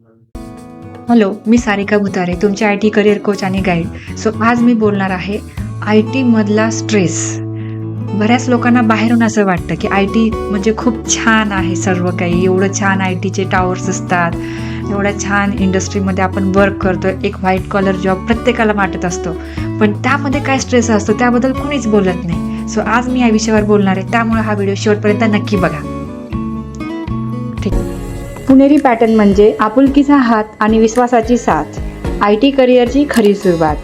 Hello, मी सारिका भुतारे, तुमचे I T career coach आणि guide. So आज मी बोलणार आहे आय टीमधला स्ट्रेस. बऱ्याच लोकांना बाहेरून असं वाटतं की आय टी म्हणजे खूप छान आहे सर्व काही. एवढं छान आय टीचे टावर्स असतात, एवढ्या छान इंडस्ट्रीमध्ये आपण वर्क करतो. एक व्हाईट कॉलर जॉब प्रत्येकाला वाटत असतो, पण त्यामध्ये काय स्ट्रेस असतो त्याबद्दल कोणीच बोलत नाही. सो आज मी या विषयावर बोलणार आहे, त्यामुळे हा व्हिडिओ शेवटपर्यंत नक्की बघा. ठीक. पुणेरी पॅटर्न म्हणजे आपुलकीचा हात आणि विश्वासाची साथ. आय टी करिअरची खरी सुरुवात.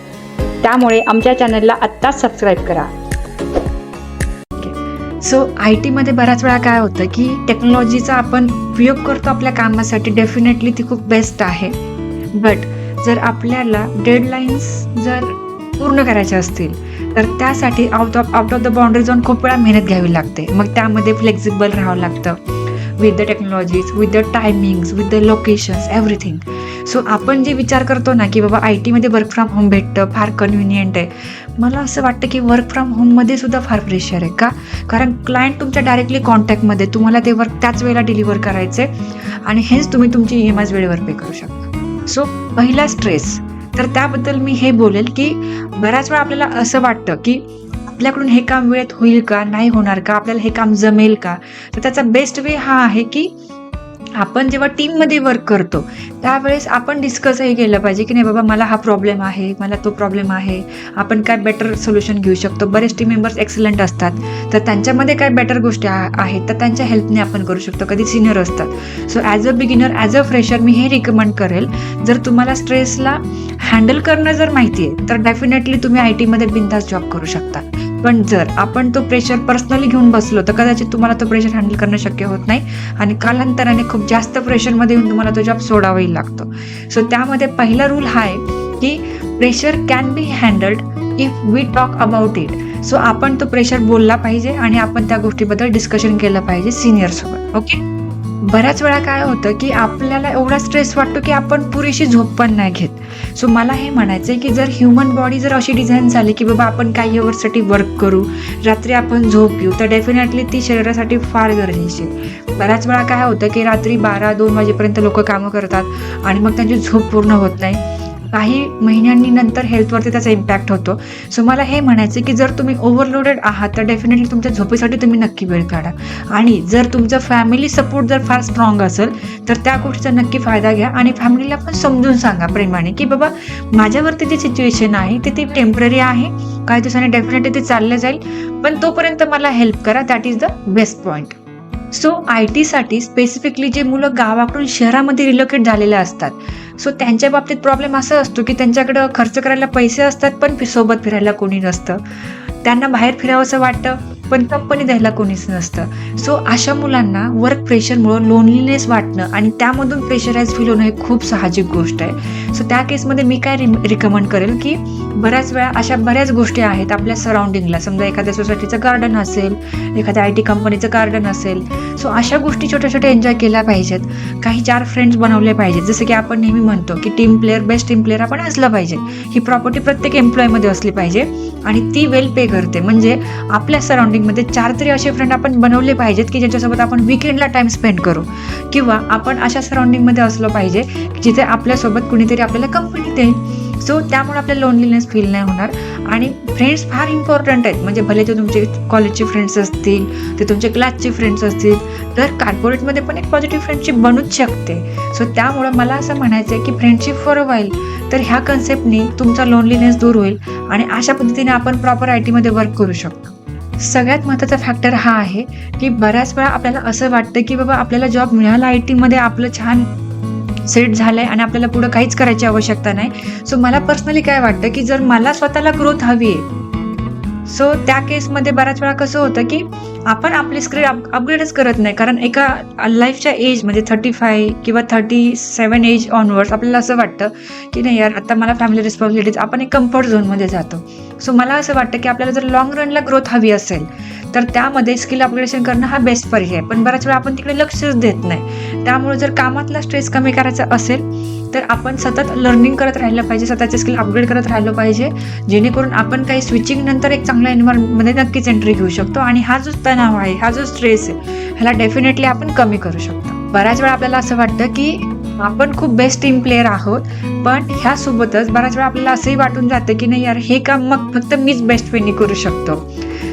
त्यामुळे आमच्या चॅनलला आत्ताच सबस्क्राईब करा. सो आय टीमध्ये बऱ्याच वेळा काय होतं की टेक्नॉलॉजीचा आपण उपयोग करतो आपल्या कामासाठी. डेफिनेटली ती खूप बेस्ट आहे, बट जर आपल्याला डेडलाईन्स जर पूर्ण करायच्या असतील तर त्यासाठी out of the boundary zone खूप वेळा मेहनत घ्यावी लागते. मग त्यामध्ये फ्लेक्झिबल राहावं लागतं with the technologies, with the timings, with the locations, everything. So आपण जे विचार करतो ना की बाबा आय टीमध्ये वर्क फ्रॉम होम भेटतं, फार कन्व्हिनियंट आहे, मला असं वाटतं की वर्क फ्रॉम होममध्ये सुद्धा फार प्रेशर आहे. का? कारण क्लायंट तुमच्या डायरेक्टली कॉन्टॅक्टमध्ये, तुम्हाला ते वर्क त्याच वेळेला डिलिव्हर करायचे आणि हेच तुम्ही तुमची EMIs वेळेवर पे करू शकता. सो पहिला स्ट्रेस, तर त्याबद्दल मी हे बोलेल की बऱ्याच वेळा आपल्याला असं वाटतं की आपल्याकडून हे काम वेळेत होईल का, नाही होणार का, आपल्याला हे काम जमेल का. तर त्याचा बेस्ट वे हा आहे की आपण जेव्हा टीममध्ये वर्क करतो त्यावेळेस आपण डिस्कसही केलं पाहिजे की नाही बाबा मला हा प्रॉब्लेम आहे, मला तो प्रॉब्लेम आहे, आपण काय बेटर सोल्युशन घेऊ शकतो. बरेच टीम मेंबर्स एक्सलंट असतात, तर त्यांच्यामध्ये काय बेटर गोष्टी आहेत तर त्यांच्या हेल्पने आपण करू शकतो. कधी सिनियर असतात. So as a beginner, as a fresher मी हे रिकमेंड करेल, जर तुम्हाला स्ट्रेसला हँडल करणं जर माहिती आहे तर डेफिनेटली तुम्ही आय टीमध्ये बिनधास्त जॉब करू शकता. पण जर आपण तो प्रेशर पर्सनली घेऊन बसलो तर कदाचित तुम्हाला तो प्रेशर हँडल करणं शक्य होत नाही आणि कालांतराने खूप जास्त प्रेशरमध्ये येऊन तुम्हाला तो जॉब सोडावाही लागतो. सो त्यामध्ये पहिला रूल हा आहे की pressure can be handled if we talk about it. So आपण तो प्रेशर बोलला पाहिजे आणि आपण त्या गोष्टीबद्दल डिस्कशन केलं पाहिजे सिनियरसोबत. ओके. बऱ्याच वेळा काय होतं की आपल्याला एवढा स्ट्रेस वाटतो की आपण पुरेशी झोप पण नाही घेत. सो मला हे म्हणायचं आहे की जर ह्युमन बॉडी जर अशी डिझाईन झाली की बाबा आपण काही अवर्ससाठी वर्क करू, रात्री आपण झोप घेऊ, तर डेफिनेटली ती शरीरासाठी फार गरजेची आहे. बऱ्याच वेळा काय होतं की रात्री 12-2 वाजेपर्यंत लोक कामं करतात आणि मग त्यांची झोप पूर्ण होत नाही. काही महिन्यांनी नंतर हेल्थवरती त्याचा इम्पॅक्ट होतो. सो मला हे म्हणायचं की जर तुम्ही ओव्हरलोडेड आहात तर डेफिनेटली तुमच्या झोपेसाठी तुम्ही नक्की वेळ काढा. आणि जर तुमचा फॅमिली सपोर्ट जर फार स्ट्रॉंग असेल तर त्या गोष्टीचा नक्की फायदा घ्या आणि फॅमिलीला पण समजून सांगा प्रेमाने की बाबा माझ्यावरती जी सिच्युएशन आहे ती टेम्पररी आहे, काही दिवसांनी डेफिनेटली ते चाललं जाईल, पण तोपर्यंत मला हेल्प करा. That is the best point. So I टीसाठी स्पेसिफिकली जे मुलं गावाकडून शहरामध्ये रिलोकेट झालेले असतात, सो त्यांच्या बाबतीत प्रॉब्लेम असा असतो की त्यांच्याकडं खर्च करायला पैसे असतात पण सोबत फिरायला कोणी नसतं. त्यांना बाहेर फिरावंसं वाटतं पण कंपनी द्यायला कोणीच नसतं. सो अशा मुलांना वर्क प्रेशरमुळं लोनलीनेस वाटणं आणि त्यामधून प्रेशराईज फील होणं हे खूप साहजिक गोष्ट आहे. सो त्या केसमध्ये मी काय रिकमेंड करेल की बऱ्याच वेळा अशा बऱ्याच गोष्टी आहेत आपल्या सराउंडिंगला. समजा एखाद्या सोसायटीचं गार्डन असेल, एखाद्या IT कंपनीचं गार्डन असेल, सो अशा गोष्टी छोट्या छोट्या एन्जॉय केल्या पाहिजेत. काही 4 फ्रेंड्स बनवले पाहिजेत. जसं की आपण नेहमी म्हणतो की team player, best team player आपण असलं पाहिजे. ही प्रॉपर्टी प्रत्येक एम्प्लॉयमध्ये असली पाहिजे आणि ती वेल पे करते. म्हणजे आपल्या सराउंडिंगमध्ये 4 तरी असे फ्रेंड आपण बनवले पाहिजेत की ज्यांच्यासोबत आपण विकेंडला टाइम स्पेंड करू, किंवा आपण अशा सराउंडिंगमध्ये असलो पाहिजे जिथे आपल्यासोबत कुणीतरी आपल्याला कंपनी देईल. सो त्यामुळे आपल्याला लोनलीनेस फील नाही होणार. आणि फ्रेंड्स फार इम्पॉर्टंट आहेत. म्हणजे भले ते तुमचे कॉलेजचे फ्रेंड्स असतील, ते तुमचे क्लासचे फ्रेंड्स असतील, तर कॉर्पोरेटमध्ये पण एक पॉझिटिव्ह फ्रेंडशिप बनूच शकते. सो त्यामुळं मला असं म्हणायचं आहे की फ्रेंडशिप फॉर अ व्हाईल, तर ह्या कन्सेप्टनी तुमचा लोनलीनेस दूर होईल आणि अशा पद्धतीने आपण प्रॉपर आय टीमध्ये वर्क करू शकतो. सगळ्यात महत्त्वाचा फॅक्टर हा आहे की बऱ्याच वेळा आपल्याला असं वाटतं की बाबा आपल्याला जॉब मिळाला आय टीमध्ये, आपलं छान सेट झालंय आणि आपल्याला पुढं काहीच करायची आवश्यकता नाही. सो मला पर्सनली काय वाटतं की जर मला स्वतःला ग्रोथ हवी आहे, सो त्या केसमध्ये बऱ्याच वेळा कसं होतं की आपण आपली स्किल अपग्रेडच करत नाही. कारण एका लाईफच्या एज म्हणजे 35 किंवा 37 एज ऑनवर्ड्स आपल्याला असं वाटतं की नाही यार आता मला फॅमिली रिस्पॉन्सिबिलिटीज, आपण एक कम्फर्ट झोनमध्ये जातो. सो मला असं वाटतं की आपल्याला जर लॉंग रनला ग्रोथ हवी असेल तर त्यामध्ये स्किल अपग्रेडेशन करणं हा बेस्ट पर्याय आहे. पण बऱ्याच वेळा आपण तिकडे लक्षच देत नाही. त्यामुळे जर कामातला स्ट्रेस कमी करायचा असेल तर आपण सतत लर्निंग करत राहिलं पाहिजे, स्वतःचे स्किल अपग्रेड करत राहिलं पाहिजे, जेणेकरून आपण काही स्विचिंग नंतर एक चांगल्या एन्व्हायरमेंटमध्ये नक्कीच एंट्री घेऊ शकतो आणि हा जो तणाव आहे, हा जो स्ट्रेस आहे, ह्याला डेफिनेटली आपण कमी करू शकतो. बऱ्याच वेळा आपल्याला असं वाटतं की आपण खूप बेस्ट टीम प्लेयर आहोत, पण ह्यासोबतच बऱ्याच वेळा आपल्याला असंही वाटून जातं, की नाही यार हे काम मग फक्त मीच बेस्ट वेनी करू शकतो.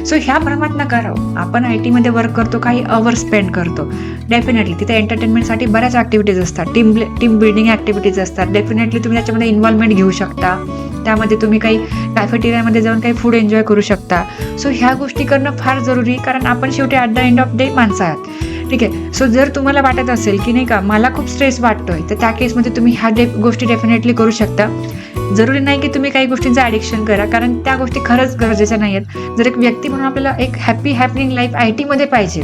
सो ह्या भ्रमात नका राहू. आपण IT मध्ये वर्क करतो, काही अवर्स स्पेंड करतो. डेफिनेटली तिथे एंटरटेनमेंटसाठी बऱ्याच ॲक्टिव्हिटीज असतात, टीम बिल्डिंग ॲक्टिव्हिटीज असतात. डेफिनेटली तुम्ही त्याच्यामध्ये इन्व्हॉल्वमेंट घेऊ शकता. त्यामध्ये तुम्ही काही कॅफेटेरियामध्ये जाऊन काही फूड एन्जॉय करू शकता. सो ह्या गोष्टी करणं फार जरुरी आहे, कारण आपण शेवटी at the end of day माणसं आहात. ठीक आहे. सो जर तुम्हाला वाटत असेल की नाही का मला खूप स्ट्रेस वाटतोय, तर त्या केसमध्ये तुम्ही ह्या गोष्टी डेफिनेटली करू शकता. जरुरी नाही की तुम्ही काही गोष्टींचं ॲडिक्शन करा, कारण त्या गोष्टी खरंच गरजेच्या नाही आहेत. जर एक व्यक्ती म्हणून आपल्याला एक हॅपनिंग लाईफ IT मध्ये पाहिजे,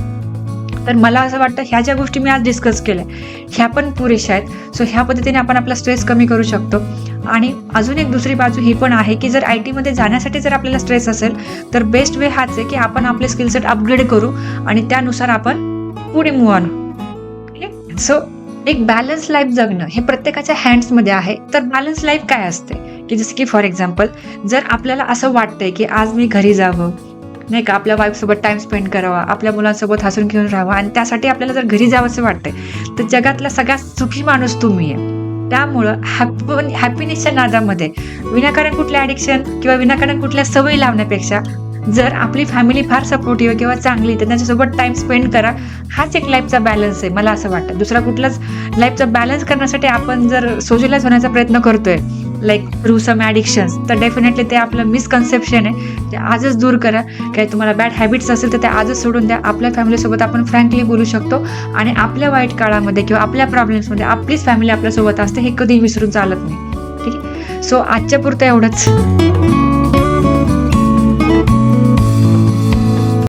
तर मला असं वाटतं ह्या ज्या गोष्टी मी आज डिस्कस केल्या ह्या पण पुरेशा आहेत. सो ह्या पद्धतीने आपण आपला स्ट्रेस कमी करू शकतो. आणि अजून एक दुसरी बाजू ही पण आहे की जर IT मध्ये जाण्यासाठी जर आपल्याला स्ट्रेस असेल, तर बेस्ट वे हाच आहे की आपण आपले स्किल सेट अपग्रेड करू आणि त्यानुसार आपण पुढे मूव्ह ऑन. सो एक बॅलन्स लाईफ जगणं हे प्रत्येकाच्या हँड्समध्ये आहे. तर बॅलन्स लाईफ काय असते, की जसं की फॉर एक्झाम्पल जर आपल्याला असं वाटतंय की आज मी घरी जावं, नाही का आपल्या वाईफसोबत टाइम स्पेंड करावा, आपल्या मुलांसोबत हसून खेळून राहावं, आणि त्यासाठी आपल्याला जर घरी जावं असं वाटतंय, तर जगातला सगळ्यात सुखी माणूस तुम्ही आहे. त्यामुळं हॅपीनेसच्या नादामध्ये विनाकारण कुठल्या ॲडिक्शन किंवा विनाकारण कुठल्या सवयी लावण्यापेक्षा जर आपली फॅमिली फार सपोर्टिव्ह किंवा चांगली, तर त्यांच्यासोबत टाइम स्पेंड करा. हाच एक लाईफचा बॅलन्स आहे मला असं वाटतं. दुसरा कुठलाच लाईफचा बॅलन्स करण्यासाठी आपण जर सोशलाइज होण्याचा प्रयत्न करतोय लाईक थ्रू सम ॲडिक्शन्स, तर डेफिनेटली ते आपलं मिसकन्सेप्शन आहे. ते आजच दूर करा. काही तुम्हाला बॅड हॅबिट्स असेल तर ते आजच सोडून द्या. आपल्या फॅमिलीसोबत आपण फ्रँकली बोलू शकतो, आणि आपल्या वाईट काळामध्ये किंवा आपल्या प्रॉब्लेम्समध्ये आपलीच फॅमिली आपल्यासोबत असते, हे कधीही विसरून चालत नाही. ठीक आहे. सो आजच्या पुरतं एवढंच.